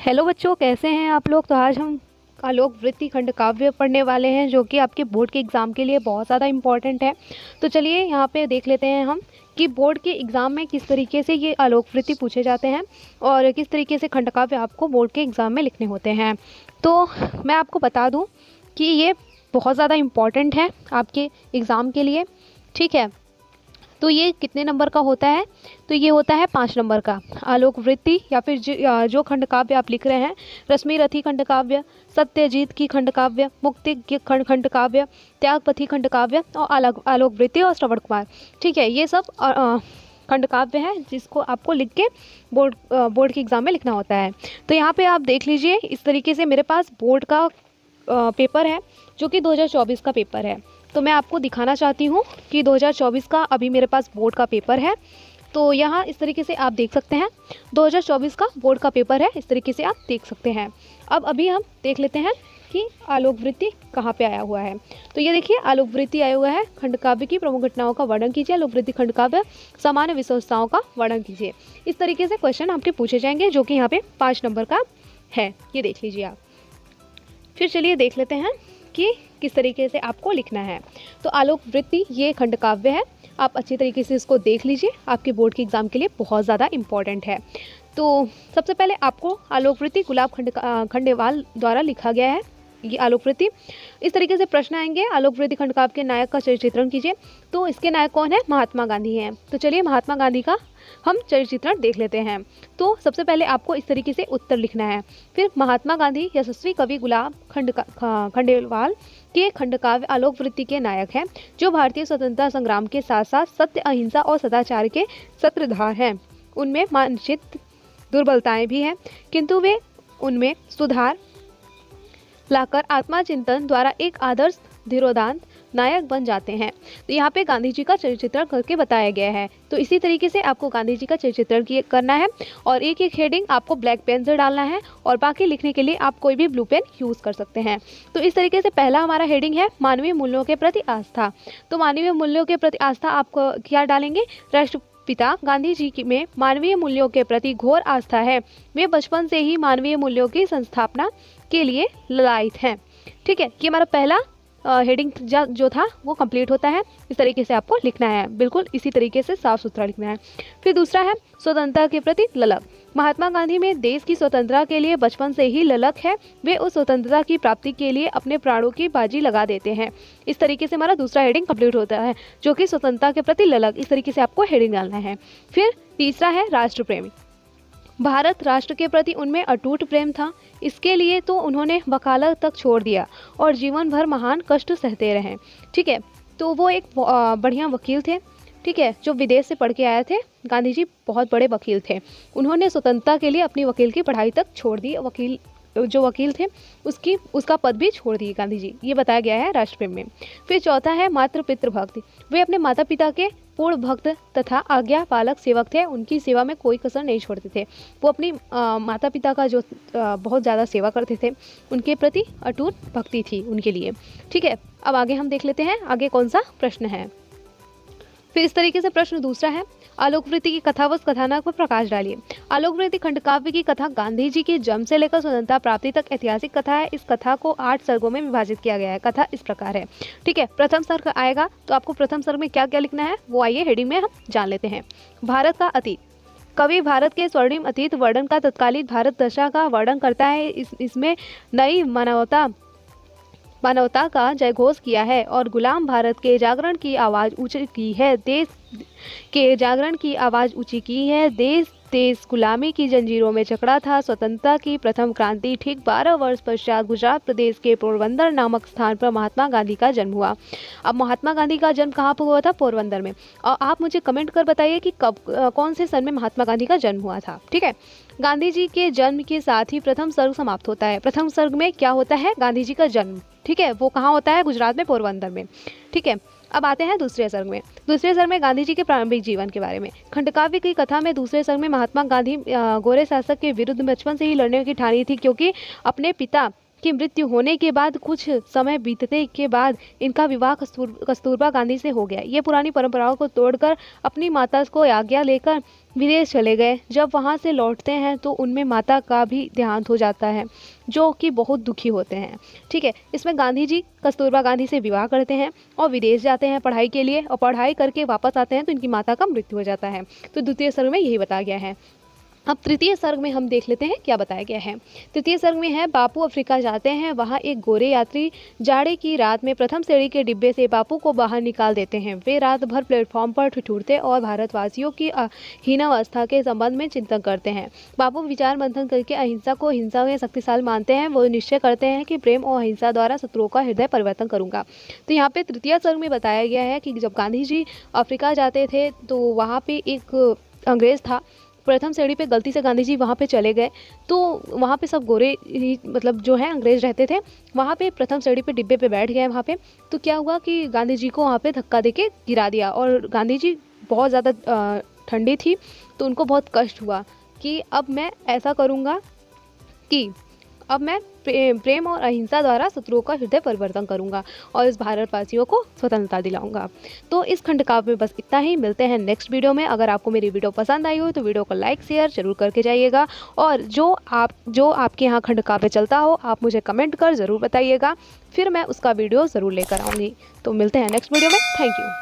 Hello बच्चों, कैसे हैं आप लोग। तो आज हम आलोक वृत्ति खंड काव्य पढ़ने वाले हैं जो कि आपके बोर्ड के एग्ज़ाम के लिए बहुत ज़्यादा इम्पॉर्टेंट है। तो चलिए यहाँ पे देख लेते हैं हम कि बोर्ड के एग्ज़ाम में किस तरीके से ये आलोक वृत्ति पूछे जाते हैं और किस तरीके से खंड काव्य आपको बोर्ड के एग्ज़ाम में लिखने होते हैं। तो मैं आपको बता दूँ कि ये बहुत ज़्यादा इम्पॉर्टेंट है आपके एग्ज़ाम के लिए, ठीक है। तो ये कितने नंबर का होता है? तो ये होता है 5 नंबर का आलोक वृत्ति, या फिर जो खंड काव्य आप लिख रहे हैं, रश्मि रथी खंड काव्य, सत्यजीत की खंड काव्य, मुक्ति की खंड काव्य, त्यागपथी खंड काव्य और आलोक वृत्ति और श्रवण कुमार, ठीक है। ये सब खंड काव्य है जिसको आपको लिख के बोर्ड के एग्ज़ाम में लिखना होता है। तो यहाँ पे आप देख लीजिए, इस तरीके से मेरे पास बोर्ड का पेपर है जो कि 2024 का पेपर है। तो मैं आपको दिखाना चाहती हूँ कि 2024 का अभी मेरे पास बोर्ड का पेपर है। तो यहाँ इस तरीके से आप देख सकते हैं 2024 का बोर्ड का पेपर है, इस तरीके से आप देख सकते हैं। अब अभी हम देख लेते हैं कि आलोक वृत्ति कहाँ पे आया हुआ है। तो ये देखिए, आलोक वृत्ति आया हुआ है, खंड काव्य की प्रमुख घटनाओं का वर्णन कीजिए, आलोक वृत्ति खंड काव्य सामान्य विशेषताओं का वर्णन कीजिए। इस तरीके से क्वेश्चन आपके पूछे जाएंगे जो कि यहाँ पे 5 नंबर का है, ये देख लीजिए आप। फिर चलिए देख लेते हैं कि किस तरीके से आपको लिखना है। तो आलोक वृत्ति ये खंड काव्य है, आप अच्छी तरीके से इसको देख लीजिए, आपके बोर्ड के एग्ज़ाम के लिए बहुत ज़्यादा इम्पॉर्टेंट है। तो सबसे पहले आपको आलोक वृत्ति गुलाब खंडेवाल द्वारा लिखा गया है ये आलोक वृत्ति। इस तरीके से प्रश्न आएंगे, आलोक वृत्ति खंड काव्य के नायक का चरित्रण कीजिए। तो इसके नायक कौन है? महात्मा गांधी हैं। तो चलिए महात्मा गांधी का हम चरित्रण देख लेते हैं। तो सबसे पहले आपको इस तरीके से उत्तर लिखना है। फिर महात्मा गांधी यशस्वी कवि गुलाब खंडेलवाल के खंड काव्य आलोक वृत्ति के नायक हैं, जो भारतीय स्वतंत्रता संग्राम के साथ साथ सत्य, अहिंसा और सदाचार के सूत्रधार हैं। उनमें मानसिक दुर्बलताएं भी हैं, किंतु वे उनमें सुधार लाकर आत्मचिंतन द्वारा एक आदर्श धीरोदात्त नायक बन जाते हैं। तो यहाँ पे गांधी जी का चरित्रण करके बताया गया है। तो इसी तरीके से आपको गांधी जी का चरित्रण करना है और एक एक हेडिंग आपको ब्लैक पेन से डालना है और बाकी लिखने के लिए आप कोई भी ब्लू पेन यूज़ कर सकते हैं। तो इस तरीके से पहला हमारा हेडिंग है मानवीय मूल्यों के प्रति आस्था। तो मानवीय मूल्यों के प्रति आस्था आप क्या डालेंगे? राष्ट्रपिता गांधी जी में मानवीय मूल्यों के प्रति घोर आस्था है, वे बचपन से ही मानवीय मूल्यों की संस्थापना के लिए ललायित हैं, ठीक है। ये हमारा पहला हेडिंग जो था वो कंप्लीट होता है। इस तरीके से आपको लिखना है, बिल्कुल इसी तरीके से साफ सुथरा लिखना है। फिर दूसरा है स्वतंत्रता के प्रति ललक। महात्मा गांधी में देश की स्वतंत्रता के लिए बचपन से ही ललक है, वे उस स्वतंत्रता की प्राप्ति के लिए अपने प्राणों की बाजी लगा देते हैं। इस तरीके से हमारा दूसरा हेडिंग कंप्लीट होता है जो कि स्वतंत्रता के प्रति ललक, इस तरीके से आपको हेडिंग डालना है। फिर तीसरा है राष्ट्र प्रेम। भारत राष्ट्र के प्रति उनमें अटूट प्रेम था, इसके लिए तो उन्होंने वकालत तक छोड़ दिया और जीवन भर महान कष्ट सहते रहे, ठीक है। तो वो एक बढ़िया वकील थे, ठीक है, जो विदेश से पढ़ के आए थे। गांधी जी बहुत बड़े वकील थे, उन्होंने स्वतंत्रता के लिए अपनी वकील की पढ़ाई तक छोड़ दी, जो वकील थे उसका पद भी छोड़ दिए गांधी जी, ये बताया गया है राष्ट्र प्रेम में। फिर चौथा है मातृ पितृ भक्ति। वे अपने माता पिता के पूर्ण भक्त तथा आज्ञा पालक सेवक थे, उनकी सेवा में कोई कसर नहीं छोड़ते थे। वो अपनी माता पिता का जो बहुत ज़्यादा सेवा करते थे, उनके प्रति अटूट भक्ति थी उनके लिए, ठीक है। अब आगे हम देख लेते हैं आगे कौन सा प्रश्न है। फिर इस तरीके से प्रश्न दूसरा है आलोक वृत्ति की कथावस्तु कथानक पर प्रकाश डालिए। आलोक वृत्ति खंड काव्य की कथा गांधी जी के जन्म से लेकर स्वतंत्रता प्राप्ति तक ऐतिहासिक कथा है। इस कथा को 8 सर्गों में विभाजित किया गया है। कथा इस प्रकार है, ठीक है। प्रथम सर्ग आएगा, तो आपको प्रथम सर्ग में क्या क्या लिखना है वो आइए हेडिंग में हम जान लेते हैं। भारत का अतीत। कवि भारत के स्वर्णिम अतीत वर्णन का तत्कालीन भारत दशा का वर्णन करता है। इसमें नई मानवता का जयघोष किया है और गुलाम भारत के जागरण की आवाज़ ऊंची की है। देश के जागरण की आवाज़ ऊंची की है। देश गुलामी की जंजीरों में जकड़ा था। स्वतंत्रता की प्रथम क्रांति ठीक 12 वर्ष पश्चात गुजरात प्रदेश के पोरबंदर नामक स्थान पर महात्मा गांधी का जन्म हुआ। अब महात्मा गांधी का जन्म कहाँ पर हुआ था? पोरबंदर में। और आप मुझे कमेंट कर बताइए कि कब कौन से सन में महात्मा गांधी का जन्म हुआ था, ठीक है। गांधी जी के जन्म के साथ ही प्रथम सर्ग समाप्त होता है। प्रथम सर्ग में क्या होता है? गांधी जी का जन्म, ठीक है, वो कहाँ होता है? गुजरात में, पोरबंदर में, ठीक है। अब आते हैं दूसरे सर्ग में। दूसरे सर्ग में गांधी जी के प्रारंभिक जीवन के बारे में। खंडकाव्य की कथा में दूसरे सर्ग में महात्मा गांधी गोरे शासक के विरुद्ध बचपन से ही लड़ने की ठानी थी, क्योंकि अपने पिता कि मृत्यु होने के बाद कुछ समय बीतने के बाद इनका विवाह कस्तूरबा गांधी से हो गया। ये पुरानी परंपराओं को तोड़कर अपनी माता को आज्ञा लेकर विदेश चले गए। जब वहाँ से लौटते हैं तो उनमें माता का भी देहांत हो जाता है, जो कि बहुत दुखी होते हैं। ठीक है, इसमें गांधी जी कस्तूरबा गांधी से विवाह करते हैं और विदेश जाते हैं पढ़ाई के लिए, और पढ़ाई करके वापस आते हैं तो इनकी माता का मृत्यु हो जाता है। तो द्वितीय सर्ग में यही बताया गया है। अब तृतीय सर्ग में हम देख लेते हैं क्या बताया गया है। तृतीय सर्ग में है, बापू अफ्रीका जाते हैं। वहाँ एक गोरे यात्री जाड़े की रात में प्रथम श्रेणी के डिब्बे से बापू को बाहर निकाल देते हैं। वे रात भर प्लेटफॉर्म पर ठिठुरते और भारतवासियों की हीनावस्था के संबंध में चिंतन करते हैं। बापू विचार मंथन करके अहिंसा को हिंसा में शक्तिशाली मानते हैं। वो निश्चय करते हैं कि प्रेम और अहिंसा द्वारा शत्रुओं का हृदय परिवर्तन करूंगा। तो यहाँ पे तृतीय सर्ग में बताया गया है कि जब गांधी जी अफ्रीका जाते थे तो वहाँ पे एक अंग्रेज था। प्रथम श्रेणी पे गलती से गांधी जी वहाँ पे चले गए, तो वहाँ पे सब गोरे ही मतलब जो है अंग्रेज रहते थे। वहाँ पे प्रथम श्रेणी पे डिब्बे पे बैठ गए वहाँ पे। तो क्या हुआ कि गांधी जी को वहाँ पे धक्का देके गिरा दिया, और गांधी जी बहुत ज़्यादा ठंडी थी तो उनको बहुत कष्ट हुआ कि अब मैं ऐसा करूँगा कि अब मैं प्रेम और अहिंसा द्वारा शत्रुओं का हृदय परिवर्तन करूंगा और इस भारतवासियों को स्वतंत्रता दिलाऊंगा। तो इस खंडकाव्य में बस इतना ही। मिलते हैं नेक्स्ट वीडियो में। अगर आपको मेरी वीडियो पसंद आई हो तो वीडियो को लाइक शेयर जरूर करके जाइएगा, और जो आपके यहाँ खंडकाव्य चलता हो आप मुझे कमेंट कर ज़रूर बताइएगा, फिर मैं उसका वीडियो ज़रूर लेकर आऊँगी। तो मिलते हैं नेक्स्ट वीडियो में। Thank you.